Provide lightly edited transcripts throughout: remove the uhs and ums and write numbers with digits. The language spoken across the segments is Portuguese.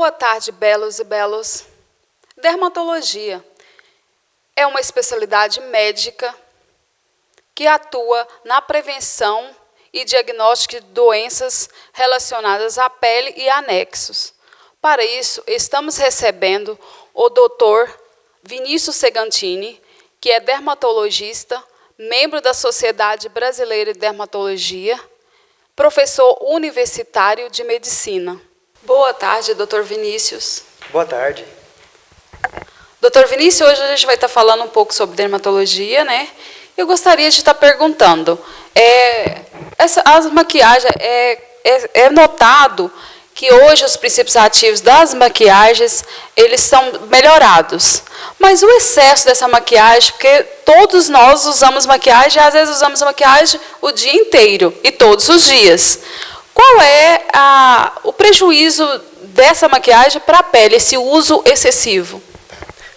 Boa tarde, belos e belos. Dermatologia é uma especialidade médica que atua na prevenção e diagnóstico de doenças relacionadas à pele e anexos. Para isso, estamos recebendo o Dr. Vinícius Segantini, que é dermatologista, membro da Sociedade Brasileira de Dermatologia, professor universitário de medicina. Boa tarde, Dr. Vinícius. Boa tarde. Dr. Vinícius, hoje a gente vai estar falando um pouco sobre dermatologia, né? Eu gostaria de estar perguntando, as maquiagens, é notado que hoje os princípios ativos das maquiagens, eles são melhorados. Mas o excesso dessa maquiagem, porque todos nós usamos maquiagem, às vezes usamos maquiagem o dia inteiro e todos os dias. Qual é o prejuízo dessa maquiagem para a pele, esse uso excessivo?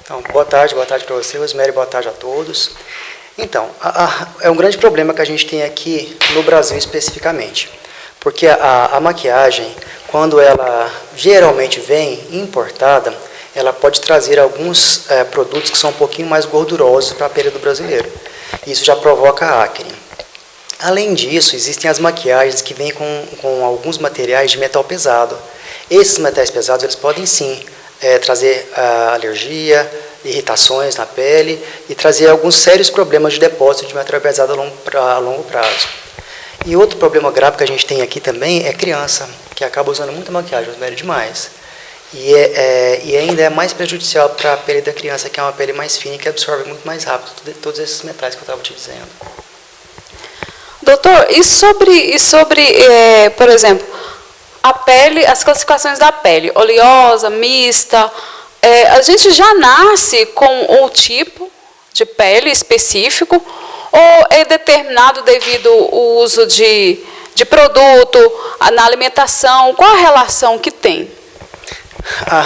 Então, boa tarde para você, Rosemary, boa tarde a todos. Então, é um grande problema que a gente tem aqui no Brasil especificamente, porque a maquiagem, quando ela geralmente vem importada, ela pode trazer alguns produtos que são um pouquinho mais gordurosos para a pele do brasileiro. Isso já provoca acne. Além disso, existem as maquiagens que vêm com alguns materiais de metal pesado. Esses metais pesados, eles podem sim trazer alergia, irritações na pele e trazer alguns sérios problemas de depósito de material pesado a longo prazo. E outro problema grave que a gente tem aqui também é criança, que acaba usando muita maquiagem, Rosemary, demais. E ainda é mais prejudicial para a pele da criança, que é uma pele mais fina e que absorve muito mais rápido todos esses metais que eu estava te dizendo. Doutor, e sobre por exemplo, a pele, as classificações da pele, oleosa, mista, a gente já nasce com um tipo de pele específico ou é determinado devido ao uso de produto, na alimentação? Qual a relação que tem?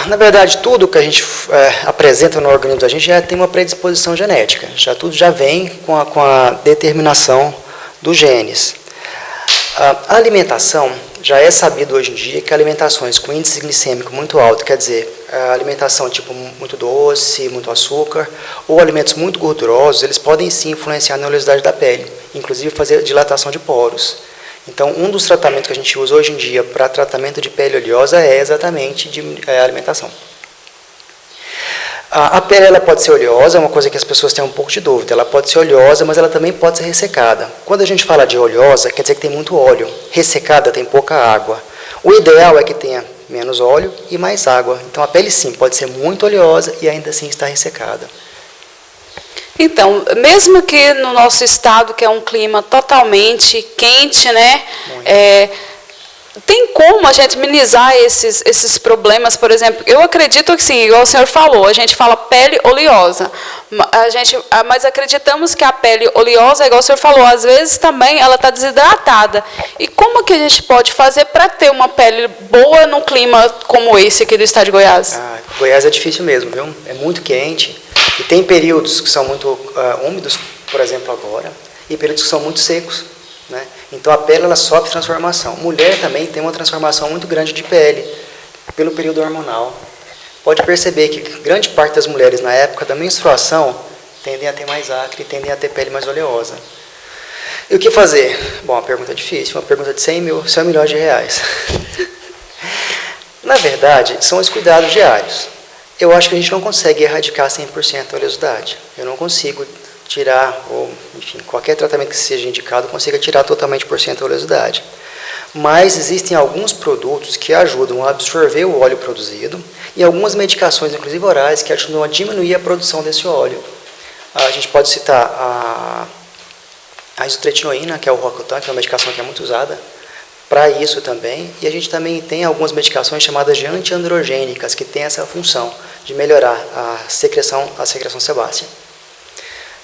Na verdade, tudo que a gente apresenta no organismo da gente já tem uma predisposição genética, tudo já vem com a determinação dos genes. A alimentação, já é sabido hoje em dia que alimentações com índice glicêmico muito alto, quer dizer, alimentação tipo muito doce, muito açúcar, ou alimentos muito gordurosos, eles podem sim influenciar na oleosidade da pele, inclusive fazer dilatação de poros. Então, um dos tratamentos que a gente usa hoje em dia para tratamento de pele oleosa é exatamente a alimentação. A pele ela pode ser oleosa, é uma coisa que as pessoas têm um pouco de dúvida. Ela pode ser oleosa, mas ela também pode ser ressecada. Quando a gente fala de oleosa, quer dizer que tem muito óleo. Ressecada tem pouca água. O ideal é que tenha menos óleo e mais água. Então a pele sim pode ser muito oleosa e ainda assim estar ressecada. Então, mesmo que no nosso estado, que é um clima totalmente quente, né? Tem como a gente minimizar esses problemas? Por exemplo, eu acredito que sim, igual o senhor falou, a gente fala pele oleosa, mas acreditamos que a pele oleosa, igual o senhor falou, às vezes também ela está desidratada. E como que a gente pode fazer para ter uma pele boa num clima como esse aqui do estado de Goiás? Goiás é difícil mesmo, viu? É muito quente e tem períodos que são muito úmidos, por exemplo, agora, e períodos que são muito secos. Né? Então a pele ela sofre transformação. Mulher também tem uma transformação muito grande de pele pelo período hormonal. Pode perceber que grande parte das mulheres na época da menstruação tendem a ter mais acne, tendem a ter pele mais oleosa. E o que fazer? Bom, uma pergunta difícil, uma pergunta de 100 milhões de reais. Na verdade, são os cuidados diários. Eu acho que a gente não consegue erradicar 100% a oleosidade. Eu não consigo tirar, ou enfim, qualquer tratamento que seja indicado consiga tirar totalmente por cento a oleosidade. Mas existem alguns produtos que ajudam a absorver o óleo produzido e algumas medicações, inclusive orais, que ajudam a diminuir a produção desse óleo. A gente pode citar a isotretinoína, que é o Roacutan, que é uma medicação que é muito usada para isso também, e a gente também tem algumas medicações chamadas de antiandrogênicas, que têm essa função de melhorar a secreção sebácea.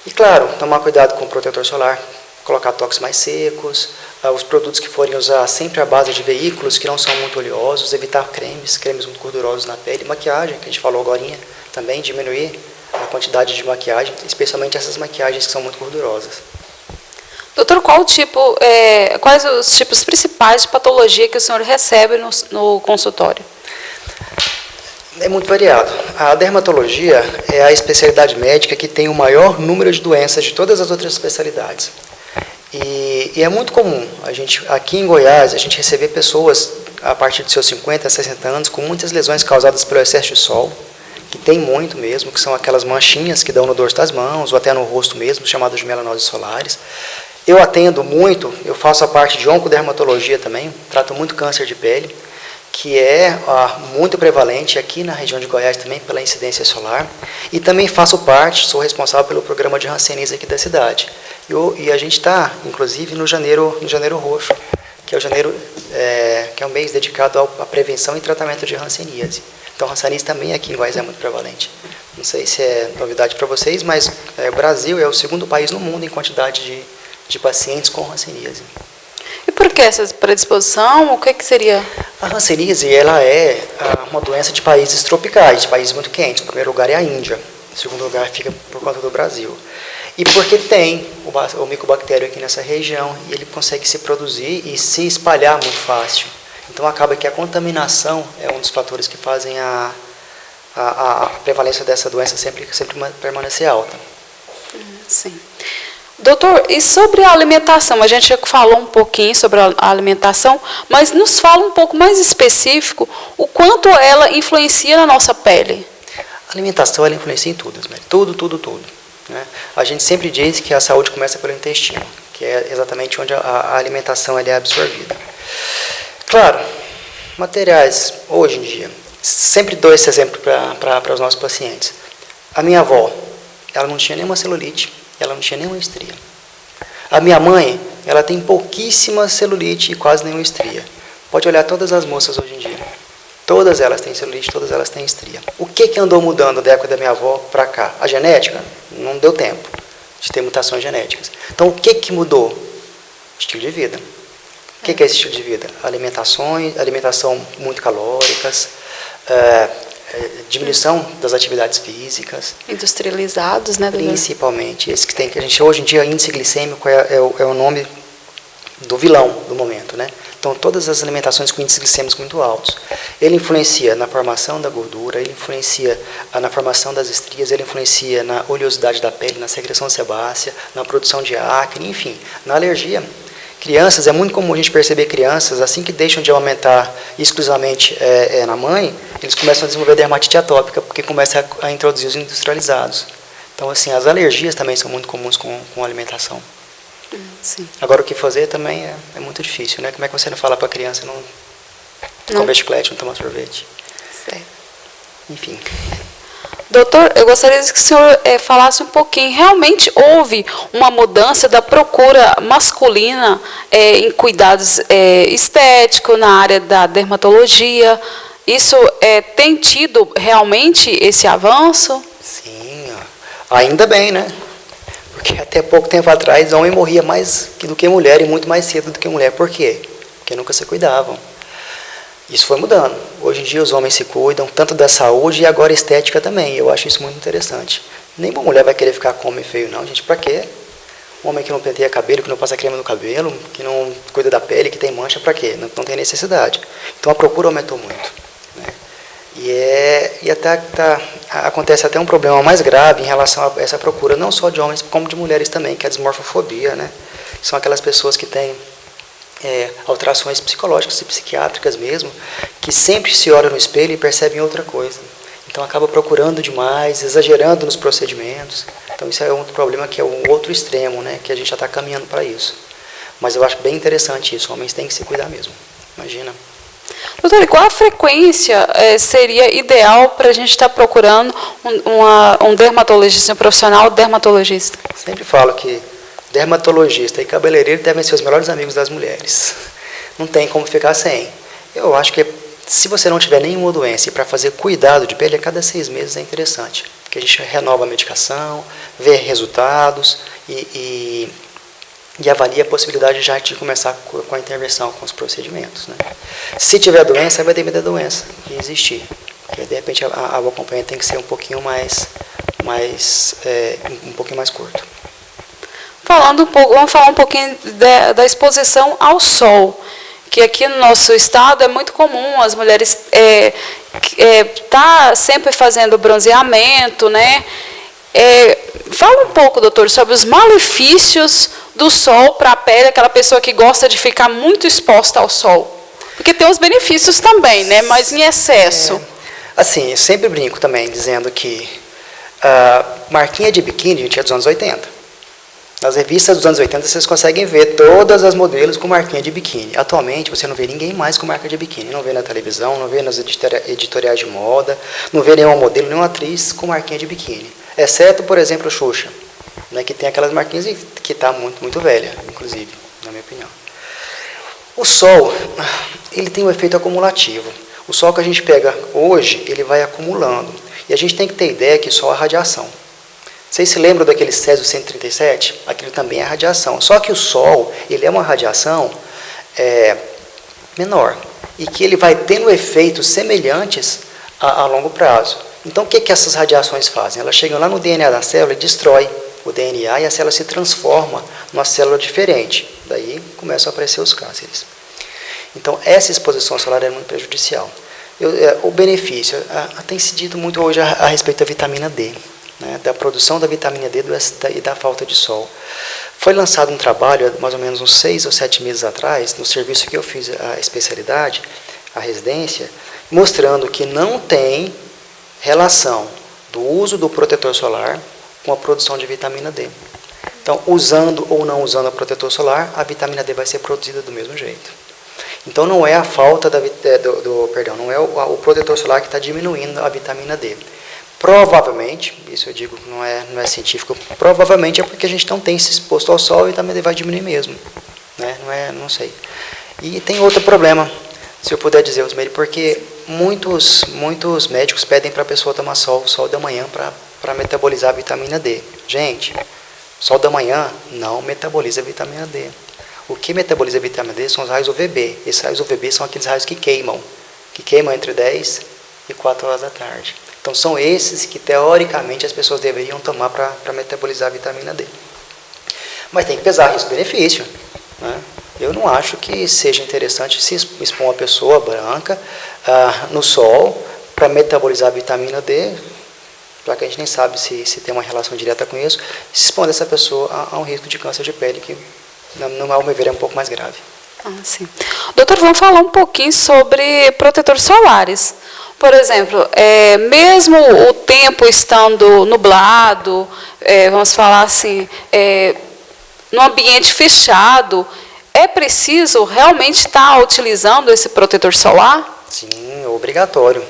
E claro, tomar cuidado com o protetor solar, colocar toques mais secos, os produtos que forem usar sempre à base de veículos que não são muito oleosos, evitar cremes muito gordurosos na pele, maquiagem, que a gente falou agora, também diminuir a quantidade de maquiagem, especialmente essas maquiagens que são muito gordurosas. Doutor, quais os tipos principais de patologia que o senhor recebe no consultório? É muito variado. A dermatologia é a especialidade médica que tem o maior número de doenças de todas as outras especialidades. E é muito comum, aqui em Goiás, a gente receber pessoas a partir de seus 50, 60 anos com muitas lesões causadas pelo excesso de sol, que tem muito mesmo, que são aquelas manchinhas que dão no dorso das mãos ou até no rosto mesmo, chamadas de melanoses solares. Eu atendo muito, eu faço a parte de oncodermatologia também, trato muito câncer de pele, que é muito prevalente aqui na região de Goiás também pela incidência solar. E também faço parte, sou responsável pelo programa de hanseníase aqui da cidade. E a gente está, inclusive, no janeiro roxo, que é o janeiro, que é um mês dedicado à prevenção e tratamento de hanseníase. Então, hanseníase também aqui em Goiás é muito prevalente. Não sei se é novidade para vocês, mas o Brasil é o segundo país no mundo em quantidade de pacientes com hanseníase. E por que essa predisposição? O que seria? A hanseníase, ela é uma doença de países tropicais, de países muito quentes. O primeiro lugar é a Índia, o segundo lugar fica por conta do Brasil. E porque tem o micobactério aqui nessa região, e ele consegue se produzir e se espalhar muito fácil. Então acaba que a contaminação é um dos fatores que fazem a prevalência dessa doença sempre permanecer alta. Sim. Doutor, e sobre a alimentação? A gente já falou um pouquinho sobre a alimentação, mas nos fala um pouco mais específico o quanto ela influencia na nossa pele. A alimentação, ela influencia em tudo, tudo. Né? A gente sempre diz que a saúde começa pelo intestino, que é exatamente onde a alimentação é absorvida. Claro, materiais, hoje em dia, sempre dou esse exemplo para os nossos pacientes. A minha avó, ela não tinha nenhuma celulite, ela não tinha nenhuma estria. A minha mãe, ela tem pouquíssima celulite e quase nenhuma estria. Pode olhar todas as moças hoje em dia. Todas elas têm celulite, todas elas têm estria. O que andou mudando da época da minha avó para cá? A genética? Não deu tempo de ter mutações genéticas. Então, o que mudou? Estilo de vida. O que é esse estilo de vida? Alimentação muito calóricas, diminuição das atividades físicas. Industrializados, né? Principalmente. Esse que a gente, hoje em dia, índice glicêmico é o nome do vilão do momento, né? Então, todas as alimentações com índices glicêmicos muito altos. Ele influencia na formação da gordura, ele influencia na formação das estrias, ele influencia na oleosidade da pele, na secreção sebácea, na produção de acne, enfim, na alergia. Crianças, é muito comum a gente perceber crianças, assim que deixam de aumentar exclusivamente na mãe, eles começam a desenvolver dermatite atópica, porque começam a introduzir os industrializados. Então, assim, as alergias também são muito comuns com a alimentação. Sim. Agora, o que fazer também é muito difícil, né? Como é que você não fala para a criança não comer chiclete, não tomar sorvete? Certo. Enfim. Doutor, eu gostaria que o senhor falasse um pouquinho. Realmente houve uma mudança da procura masculina em cuidados estéticos, na área da dermatologia? Isso tem tido realmente esse avanço? Sim, ainda bem, né? Porque até pouco tempo atrás, homem morria mais do que mulher e muito mais cedo do que mulher. Por quê? Porque nunca se cuidavam. Isso foi mudando. Hoje em dia os homens se cuidam, tanto da saúde e agora estética também. Eu acho isso muito interessante. Nenhuma mulher vai querer ficar com homem feio, não, gente. Pra quê? Um homem que não penteia cabelo, que não passa crema no cabelo, que não cuida da pele, que tem mancha, pra quê? Não tem necessidade. Então a procura aumentou muito. Né? E até acontece até um problema mais grave em relação a essa procura, não só de homens, como de mulheres também, que é a desmorfofobia, né? São aquelas pessoas que têm alterações psicológicas e psiquiátricas mesmo, que sempre se olham no espelho e percebem outra coisa. Então acaba procurando demais, exagerando nos procedimentos. Então isso é outro problema, que é o outro extremo, né? Que a gente já está caminhando para isso. Mas eu acho bem interessante isso, homens têm que se cuidar mesmo. Imagina. Doutor, e qual a frequência seria ideal para a gente estar procurando um dermatologista, um profissional dermatologista? Sempre falo que dermatologista e cabeleireiro devem ser os melhores amigos das mulheres. Não tem como ficar sem. Eu acho que se você não tiver nenhuma doença e para fazer cuidado de pele, a cada 6 meses é interessante. Porque a gente renova a medicação, vê resultados e avalia a possibilidade já de começar com a intervenção, com os procedimentos. Né? Se tiver doença, vai depender da doença que existir. Porque, de repente, o acompanhamento tem que ser um pouquinho mais curto. Vamos falar um pouquinho da exposição ao sol. que aqui no nosso estado é muito comum as mulheres tá sempre fazendo bronzeamento, né? Fala um pouco, doutor, sobre os malefícios do sol para a pele, aquela pessoa que gosta de ficar muito exposta ao sol. Porque tem os benefícios também, né? Mas em excesso. Assim, eu sempre brinco também, dizendo que marquinha de biquíni, gente, é dos anos 80. Nas revistas dos anos 80, vocês conseguem ver todas as modelos com marquinha de biquíni. Atualmente, você não vê ninguém mais com marca de biquíni. Não vê na televisão, não vê nas editoriais de moda, não vê nenhum modelo, nenhuma atriz com marquinha de biquíni. Exceto, por exemplo, Xuxa, né, que tem aquelas marquinhas que está muito, muito velha, inclusive, na minha opinião. O sol, ele tem um efeito acumulativo. O sol que a gente pega hoje, ele vai acumulando. E a gente tem que ter ideia que o sol é radiação. Vocês se lembram daquele Césio 137? Aquilo também é radiação. Só que o sol, ele é uma radiação menor. E que ele vai tendo efeitos semelhantes a longo prazo. Então, o que essas radiações fazem? Elas chegam lá no DNA da célula e destrói o DNA e a célula se transforma numa célula diferente. Daí começam a aparecer os cânceres. Então, essa exposição solar é muito prejudicial. O benefício, tem se dito muito hoje a respeito da vitamina D, né, da produção da vitamina D e da falta de sol. Foi lançado um trabalho, mais ou menos uns 6 ou 7 meses atrás, no serviço que eu fiz a especialidade, a residência, mostrando que não tem relação do uso do protetor solar com a produção de vitamina D. Então, usando ou não usando o protetor solar, a vitamina D vai ser produzida do mesmo jeito. Então, não é a falta não é o protetor solar que está diminuindo a vitamina D. Provavelmente, isso eu digo que não é científico, provavelmente é porque a gente não tem se exposto ao sol e a vitamina D vai diminuir mesmo. Né? Não sei. E tem outro problema, se eu puder dizer, Osmeire, porque muitos médicos pedem para a pessoa tomar sol da manhã para metabolizar a vitamina D. Gente, sol da manhã não metaboliza a vitamina D. O que metaboliza a vitamina D são os raios UVB. Esses raios UVB são aqueles raios que queimam entre 10 e 4 horas da tarde. Então, são esses que, teoricamente, as pessoas deveriam tomar para metabolizar a vitamina D. Mas tem que pesar risco-benefício. Né? Eu não acho que seja interessante se expor uma pessoa branca no sol para metabolizar a vitamina D, já que a gente nem sabe se tem uma relação direta com isso, se expondo essa pessoa a um risco de câncer de pele que, ao meu ver, é um pouco mais grave. Sim. Doutor, vamos falar um pouquinho sobre protetores solares. Por exemplo, mesmo o tempo estando nublado, vamos falar assim, no ambiente fechado, é preciso realmente estar utilizando esse protetor solar? Sim, é obrigatório.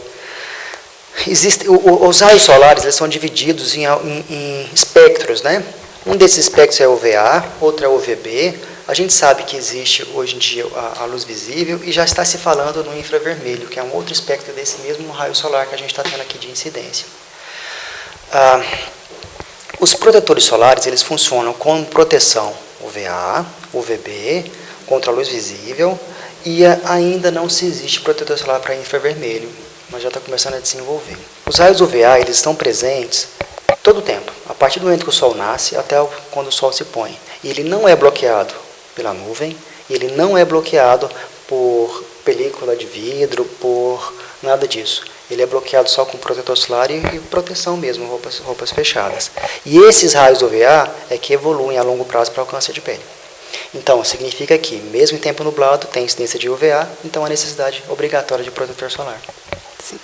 Os raios solares eles são divididos em espectros, né? Um desses espectros é UVA, outro é UVB. A gente sabe que existe hoje em dia a luz visível e já está se falando no infravermelho, que é um outro espectro desse mesmo raio solar que a gente está tendo aqui de incidência. Os protetores solares eles funcionam como proteção UVA, UVB, contra a luz visível e ainda não se existe protetor solar para infravermelho, mas já está começando a desenvolver. Os raios UVA eles estão presentes todo o tempo, a partir do momento que o sol nasce até quando o sol se põe. E ele não é bloqueado pela nuvem, e ele não é bloqueado por película de vidro, por nada disso. Ele é bloqueado só com protetor solar e proteção mesmo, roupas fechadas. E esses raios UVA é que evoluem a longo prazo para o câncer de pele. Então, significa que, mesmo em tempo nublado, tem incidência de UVA, então a necessidade obrigatória de protetor solar. Sim.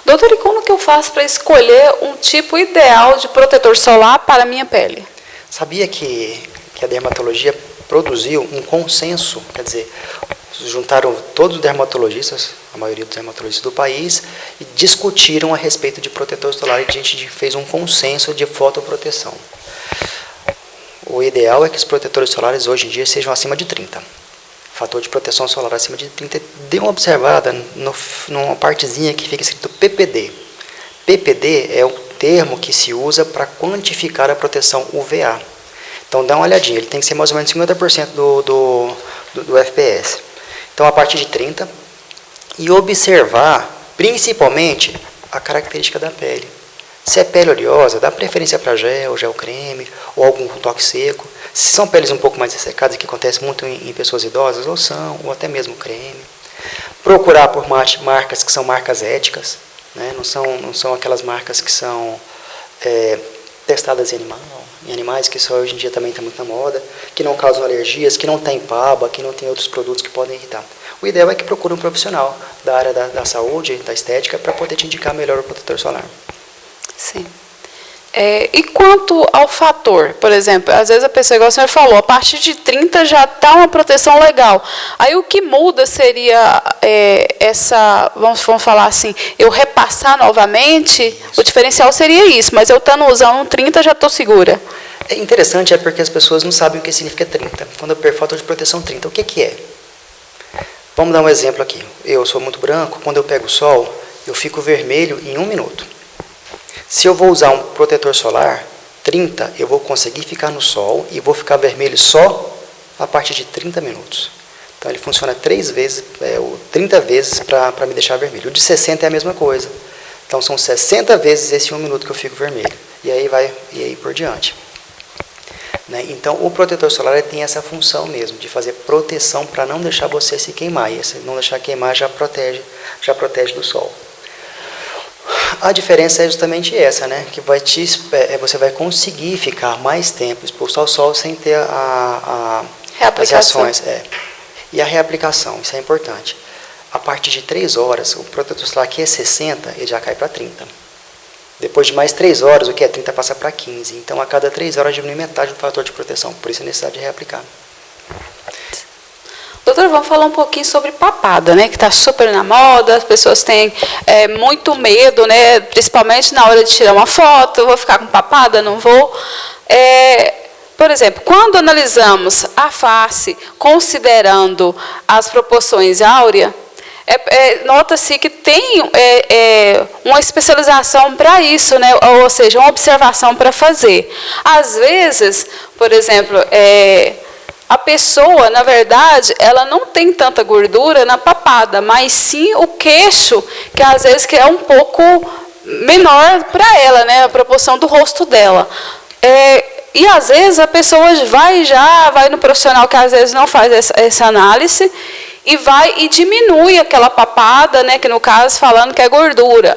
Doutor, e como que eu faço para escolher um tipo ideal de protetor solar para a minha pele? Sabia que a dermatologia produziu um consenso, quer dizer, juntaram todos os dermatologistas, a maioria dos dermatologistas do país, e discutiram a respeito de protetor solar e a gente fez um consenso de fotoproteção. O ideal é que os protetores solares hoje em dia sejam acima de 30. Fator de proteção solar acima de 30. Dê uma observada numa partezinha que fica escrito PPD. PPD é o termo que se usa para quantificar a proteção UVA. Então, dá uma olhadinha, ele tem que ser mais ou menos 50% do FPS. Então, a partir de 30, e observar, principalmente, a característica da pele. Se é pele oleosa, dá preferência para gel creme, ou algum toque seco. Se são peles um pouco mais ressecadas, que acontece muito em pessoas idosas, loção ou até mesmo creme. Procurar por marcas que são marcas éticas, né? Não são aquelas marcas que são testadas em animais, que só hoje em dia também está muito na moda, que não causam alergias, que não tem PABA, que não tem outros produtos que podem irritar. O ideal é que procure um profissional da área da saúde, da estética, para poder te indicar melhor o protetor solar. Sim. E quanto ao fator, por exemplo, às vezes a pessoa, igual o senhor falou, a partir de 30 já está uma proteção legal. Aí o que muda seria vamos falar assim, eu repassar novamente, isso. O diferencial seria isso, mas eu estando usando um 30 já estou segura. É interessante, porque as pessoas não sabem o que significa 30. Quando eu pergunto fator de proteção 30, o que é? Vamos dar um exemplo aqui. Eu sou muito branco, quando eu pego o sol, eu fico vermelho em 1 minuto. Se eu vou usar um protetor solar, 30, eu vou conseguir ficar no sol e vou ficar vermelho só a partir de 30 minutos. Então ele funciona 30 vezes para me deixar vermelho. O de 60 é a mesma coisa. Então são 60 vezes esse 1 minuto que eu fico vermelho. E aí por diante. Né? Então o protetor solar tem essa função mesmo, de fazer proteção para não deixar você se queimar. E se não deixar queimar já protege do sol. A diferença é justamente essa, né? Que você vai conseguir ficar mais tempo exposto ao sol sem ter as reações. E a reaplicação, isso é importante. A partir de 3 horas, o protetor solar que é 60, ele já cai para 30. Depois de mais 3 horas, o que é 30 passa para 15. Então, a cada 3 horas diminui metade do fator de proteção. Por isso a necessidade de reaplicar. Doutor, vamos falar um pouquinho sobre papada, né? Que está super na moda, as pessoas têm muito medo, né? Principalmente na hora de tirar uma foto, eu vou ficar com papada, não vou. Por exemplo, quando analisamos a face, considerando as proporções áureas, nota-se que tem uma especialização para isso, né? Ou seja, uma observação para fazer. Às vezes, por exemplo, a pessoa, na verdade, ela não tem tanta gordura na papada, mas sim o queixo, que às vezes que é um pouco menor para ela, né, a proporção do rosto dela. E às vezes a pessoa vai no profissional que às vezes não faz essa análise e diminui aquela papada, né, que no caso falando que é gordura.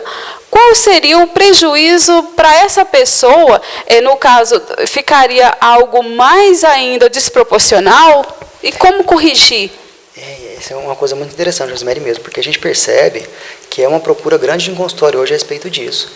Qual seria o prejuízo para essa pessoa? No caso, ficaria algo mais ainda desproporcional? E como corrigir? Essa é uma coisa muito interessante, Rosemary, mesmo, porque a gente percebe que é uma procura grande em consultório hoje a respeito disso,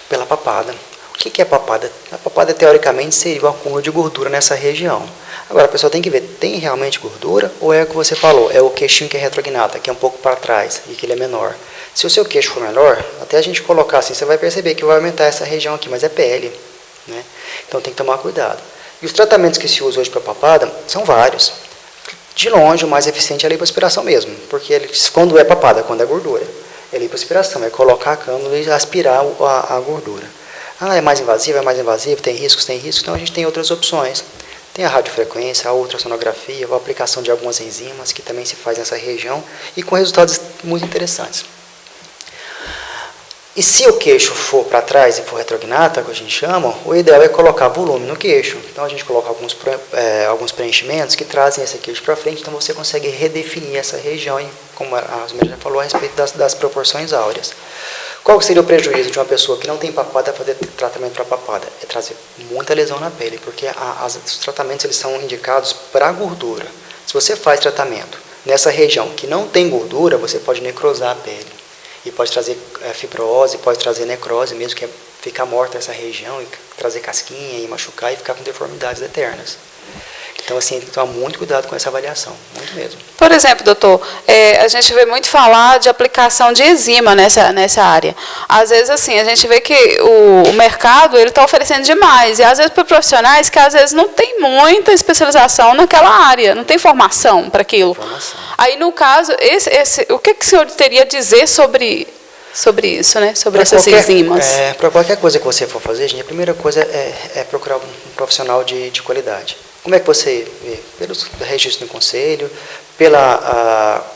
pela papada. O que é papada? A papada, teoricamente, seria o acúmulo de gordura nessa região. Agora, a pessoa tem que ver, tem realmente gordura ou é o que você falou? É o queixinho que é retrognata, que é um pouco para trás e que ele é menor. Se o seu queixo for menor, até a gente colocar assim, você vai perceber que vai aumentar essa região aqui, mas é pele, né? Então tem que tomar cuidado. E os tratamentos que se usam hoje para papada são vários. De longe, o mais eficiente é a lipoaspiração mesmo, porque quando é papada, quando é gordura, é lipoaspiração, é colocar a cânula e aspirar a gordura. É mais invasivo, tem riscos, então a gente tem outras opções. Tem a radiofrequência, a ultrassonografia, a aplicação de algumas enzimas que também se faz nessa região e com resultados muito interessantes. E se o queixo for para trás e for retrognata, que a gente chama, o ideal é colocar volume no queixo. Então a gente coloca alguns preenchimentos que trazem esse queixo para frente, então você consegue redefinir essa região, como a Rosemary já falou, a respeito das proporções áureas. Qual seria o prejuízo de uma pessoa que não tem papada fazer tratamento para papada? É trazer muita lesão na pele, porque os tratamentos eles são indicados para gordura. Se você faz tratamento nessa região que não tem gordura, você pode necrosar a pele. E pode trazer fibrose, pode trazer necrose, mesmo que ficar morta essa região, e trazer casquinha, e machucar e ficar com deformidades eternas. Então, assim, tem que tomar muito cuidado com essa avaliação, muito mesmo. Por exemplo, doutor, a gente vê muito falar de aplicação de enzima nessa área. Às vezes, assim, a gente vê que o mercado ele está oferecendo demais. E, às vezes, para profissionais que, às vezes, não tem muita especialização naquela área, não tem formação para aquilo. Aí, no caso, o que o senhor teria a dizer sobre isso, né? Sobre essas enzimas? Para qualquer coisa que você for fazer, gente, a primeira coisa é procurar um profissional de qualidade. Como é que você vê? Pelo registro do conselho, pelo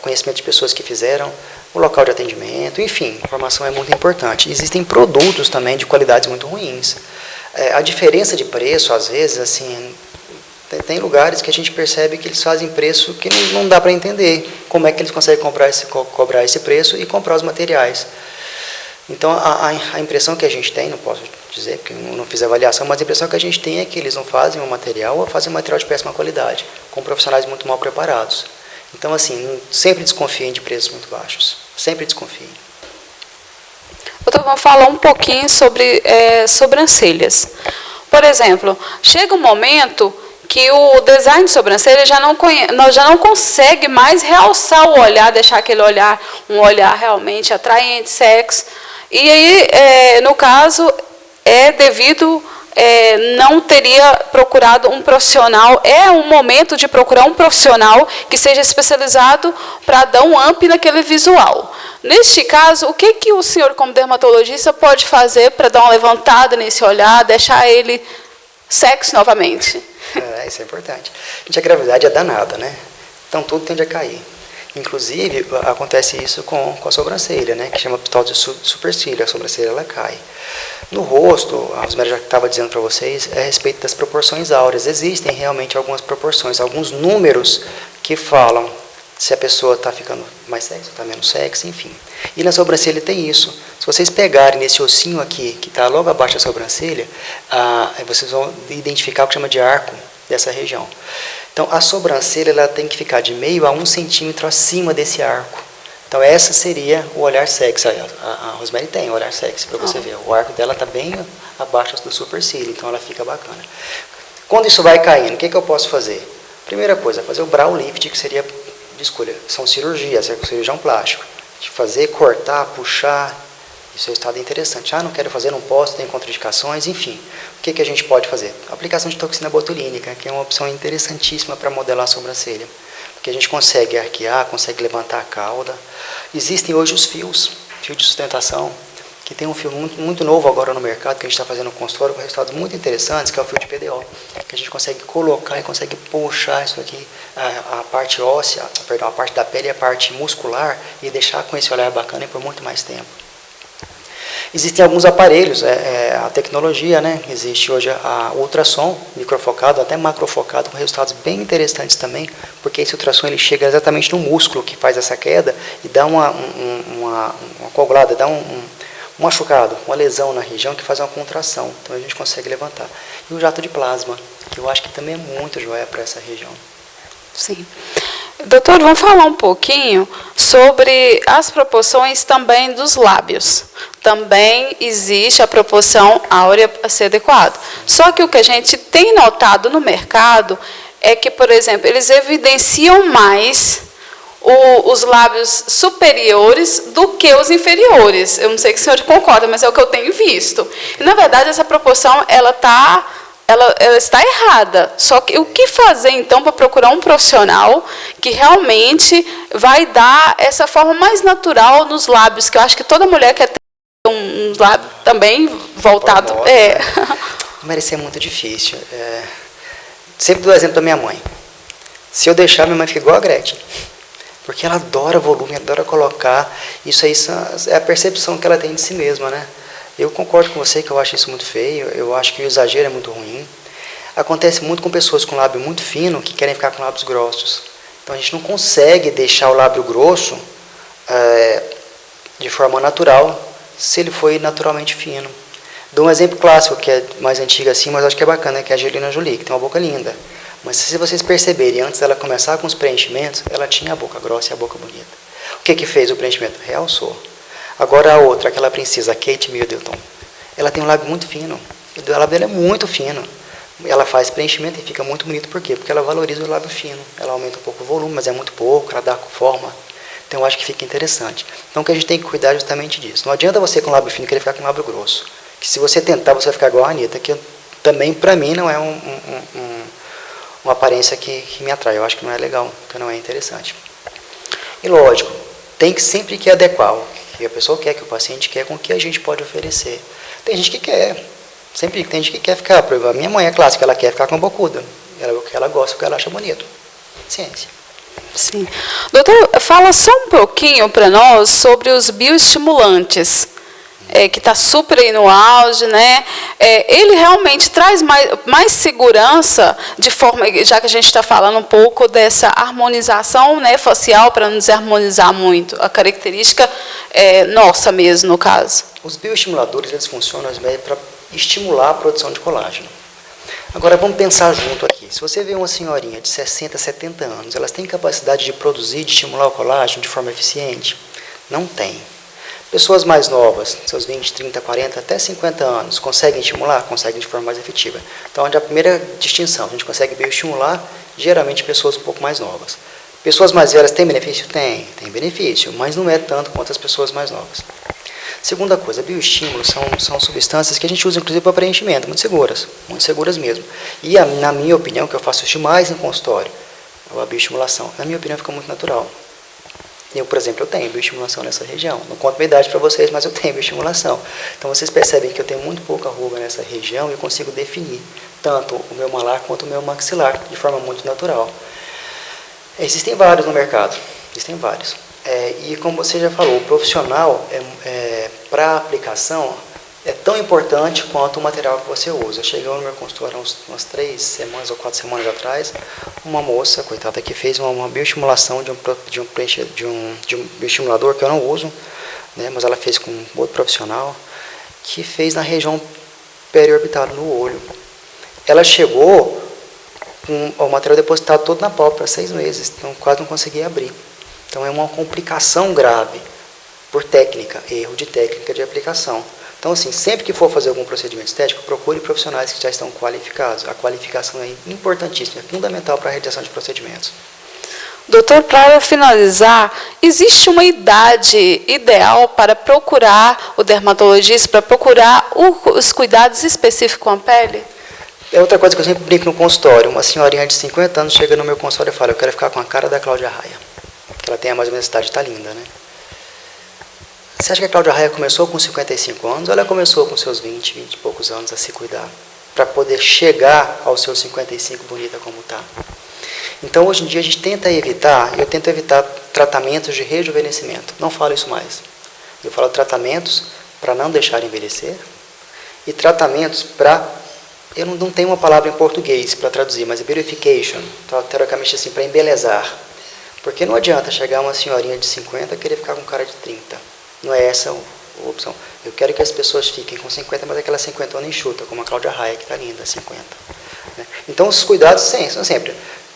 conhecimento de pessoas que fizeram, o local de atendimento, enfim, a informação é muito importante. Existem produtos também de qualidades muito ruins. A diferença de preço, às vezes, assim, Tem lugares que a gente percebe que eles fazem preço que não dá para entender como é que eles conseguem cobrar esse preço e comprar os materiais. Então, a impressão que a gente tem, não posso dizer que eu não fiz avaliação, mas a impressão que a gente tem é que eles não fazem um material ou fazem um material de péssima qualidade, com profissionais muito mal preparados. Então, assim, sempre desconfiem de preços muito baixos. Sempre desconfiem. Doutor, vamos falar um pouquinho sobre sobrancelhas. Por exemplo, chega um momento que o design de sobrancelha já não consegue mais realçar o olhar, deixar aquele olhar, um olhar realmente atraente, sexy. E aí, no caso, devido, não teria procurado um profissional, é um momento de procurar um profissional que seja especializado para dar um up naquele visual. Neste caso, o que o senhor, como dermatologista, pode fazer para dar uma levantada nesse olhar, deixar ele sexy novamente? Isso é importante. A gravidade é danada, né? Então tudo tende a cair. Inclusive, acontece isso com a sobrancelha, né? Que chama ptose de supercílio. A sobrancelha ela cai. No rosto, a Rosemary já estava dizendo para vocês, é a respeito das proporções áureas. Existem realmente algumas proporções, alguns números que falam se a pessoa está ficando mais sexy, está menos sexy, enfim. E na sobrancelha tem isso. Se vocês pegarem nesse ossinho aqui, que está logo abaixo da sobrancelha, vocês vão identificar o que chama de arco dessa região. Então, a sobrancelha ela tem que ficar de meio a 1 centímetro acima desse arco. Então, essa seria o olhar sexy. A Rosemary tem o olhar sexy, para você ver. O arco dela está bem abaixo do supercílio, então ela fica bacana. Quando isso vai caindo, o que eu posso fazer? Primeira coisa, fazer o brow lift, que seria de escolha. São cirurgias, é cirurgião plástico. De fazer, cortar, puxar, isso é um estado interessante. Não quero fazer, não posso, tem contraindicações, enfim. O que a gente pode fazer? A aplicação de toxina botulínica, que é uma opção interessantíssima para modelar a sobrancelha. Porque a gente consegue arquear, consegue levantar a cauda. Existem hoje os fios de sustentação, que tem um fio muito novo agora no mercado, que a gente está fazendo no consultório com resultados muito interessantes, que é o fio de PDO, que a gente consegue colocar e consegue puxar isso aqui, a parte óssea, perdão, a parte da pele e a parte muscular, e deixar com esse olhar bacana e por muito mais tempo. Existem alguns aparelhos, a tecnologia, né? Existe hoje a ultrassom microfocado, até macrofocado, com resultados bem interessantes também, porque esse ultrassom ele chega exatamente no músculo que faz essa queda e dá uma coagulada, dá um machucado, uma lesão na região que faz uma contração. Então a gente consegue levantar. E o jato de plasma, que eu acho que também é muito joia para essa região. Sim. Doutor, vamos falar um pouquinho sobre as proporções também dos lábios. Também existe a proporção áurea a ser adequada. Só que o que a gente tem notado no mercado é que, por exemplo, eles evidenciam mais os lábios superiores do que os inferiores. Eu não sei se o senhor concorda, mas é o que eu tenho visto. E, na verdade, essa proporção ela está errada. Só que o que fazer, então, para procurar um profissional que realmente vai dar essa forma mais natural nos lábios, que eu acho que toda mulher quer ter um lábio também voltado... Mas isso é muito difícil. Sempre dou o exemplo da minha mãe. Se eu deixar, minha mãe fica igual a Gretchen. Porque ela adora volume, adora colocar. Isso aí é a percepção que ela tem de si mesma, né? Eu concordo com você que eu acho isso muito feio, eu acho que o exagero é muito ruim. Acontece muito com pessoas com lábio muito fino que querem ficar com lábios grossos. Então a gente não consegue deixar o lábio grosso de forma natural se ele foi naturalmente fino. Dou um exemplo clássico, que é mais antigo assim, mas acho que é bacana, que é a Angelina Jolie, que tem uma boca linda. Mas se vocês perceberem, antes dela começar com os preenchimentos, ela tinha a boca grossa e a boca bonita. O que fez o preenchimento? Realçou. Agora a outra, aquela princesa, Kate Middleton, ela tem um lábio muito fino. O lábio dela é muito fino. Ela faz preenchimento e fica muito bonito. Por quê? Porque ela valoriza o lábio fino. Ela aumenta um pouco o volume, mas é muito pouco, ela dá forma. Então eu acho que fica interessante. Então o que a gente tem que cuidar justamente disso. Não adianta você com lábio fino querer ficar com lábio grosso. Que se você tentar, você vai ficar igual a Anitta, que também, para mim, não é uma aparência que me atrai. Eu acho que não é legal, que não é interessante. E lógico, tem que sempre que adequar o que a pessoa quer, que o paciente quer, com o que a gente pode oferecer. Tem gente que quer, sempre tem gente que quer ficar. A minha mãe é clássica, ela quer ficar com a bocuda. Ela gosta, o que ela acha bonito. Ciência. Sim. Doutor, fala só um pouquinho para nós sobre os bioestimulantes, que está super aí no auge, né? ele realmente traz mais segurança, de forma, já que a gente está falando um pouco dessa harmonização, né, facial, para não desarmonizar muito, a característica nossa mesmo, no caso. Os bioestimuladores, eles funcionam para estimular a produção de colágeno. Agora, vamos pensar junto aqui. Se você vê uma senhorinha de 60, 70 anos, elas têm capacidade de produzir, de estimular o colágeno de forma eficiente? Não tem. Pessoas mais novas, seus 20, 30, 40, até 50 anos, conseguem estimular? Conseguem de forma mais efetiva. Então, onde a primeira distinção, a gente consegue bioestimular, geralmente pessoas um pouco mais novas. Pessoas mais velhas têm benefício? Tem benefício, mas não é tanto quanto as pessoas mais novas. Segunda coisa, bioestímulos são substâncias que a gente usa inclusive para preenchimento, muito seguras mesmo. E na minha opinião, que eu faço isso mais em consultório, a bioestimulação, na minha opinião fica muito natural. Eu, por exemplo, eu tenho bioestimulação nessa região. Não conto minha idade para vocês, mas eu tenho bioestimulação. Então vocês percebem que eu tenho muito pouca ruga nessa região e eu consigo definir tanto o meu malar quanto o meu maxilar de forma muito natural. Existem vários no mercado, existem vários. E como você já falou, o profissional, para a aplicação, é tão importante quanto o material que você usa. Chegou no meu consultório umas 3 semanas ou 4 semanas atrás, uma moça, coitada, que fez uma bioestimulação de um bioestimulador que eu não uso, né, mas ela fez com outro profissional, que fez na região periorbital no olho. Ela chegou com o material depositado todo na pálpebra, 6 meses, então quase não conseguia abrir. Então é uma complicação grave por técnica, erro de técnica de aplicação. Então, assim, sempre que for fazer algum procedimento estético, procure profissionais que já estão qualificados. A qualificação é importantíssima, é fundamental para a realização de procedimentos. Doutor, para finalizar, existe uma idade ideal para procurar o dermatologista, para procurar os cuidados específicos com a pele? É outra coisa que eu sempre brinco no consultório. Uma senhorinha de 50 anos chega no meu consultório e fala: eu quero ficar com a cara da Cláudia Raia. Ela tem a mais ou menos idade, está linda, né? Você acha que a Cláudia Raia começou com 55 anos ou ela começou com seus 20 e poucos anos a se cuidar? Para poder chegar aos seus 55 bonita como está. Então, hoje em dia, a gente tenta evitar, eu tento evitar tratamentos de rejuvenescimento. Não falo isso mais. Eu falo tratamentos para não deixar envelhecer e tratamentos para, eu não tenho uma palavra em português para traduzir, mas é beautification, teoricamente assim, para embelezar. Porque não adianta chegar uma senhorinha de 50 e querer ficar com cara de 30. Não é essa a opção. Eu quero que as pessoas fiquem com 50, mas aquela 50 enxuta, como a Cláudia Raia, que está linda, 50. Então, os cuidados são sempre.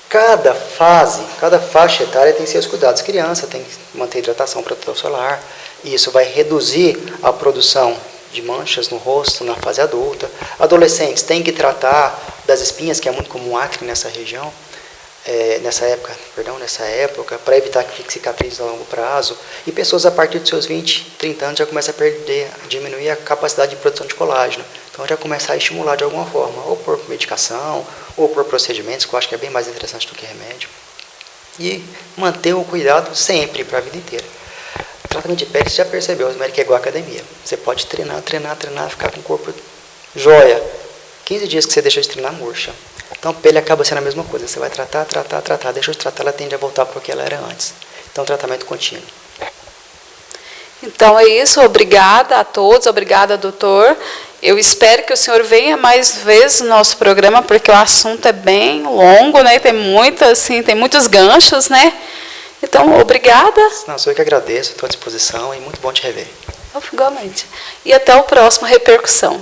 Cada faixa etária tem seus cuidados. Criança tem que manter hidratação, protetor solar. E isso vai reduzir a produção de manchas no rosto na fase adulta. Adolescentes têm que tratar das espinhas, que é muito comum acne nessa região. Nessa época, para evitar que fique cicatrizes a longo prazo. E pessoas a partir dos seus 20, 30 anos já começam a diminuir a capacidade de produção de colágeno. Então já começar a estimular de alguma forma, ou por medicação, ou por procedimentos, que eu acho que é bem mais interessante do que remédio. E manter o cuidado sempre, para a vida inteira. O tratamento de pele, você já percebeu, que é igual a academia. Você pode treinar, ficar com o corpo jóia. 15 dias que você deixa de treinar, murcha. Então, a pele acaba sendo a mesma coisa. Você vai tratar, deixa de tratar, ela tende a voltar para o que ela era antes. Então, tratamento contínuo. Então, é isso. Obrigada a todos. Obrigada, doutor. Eu espero que o senhor venha mais vezes no nosso programa, porque o assunto é bem longo, né? Tem muitos ganchos, né? Então, obrigada. Não, sou eu que agradeço. Estou à disposição e muito bom te rever. Igualmente. E até o próximo Repercussão.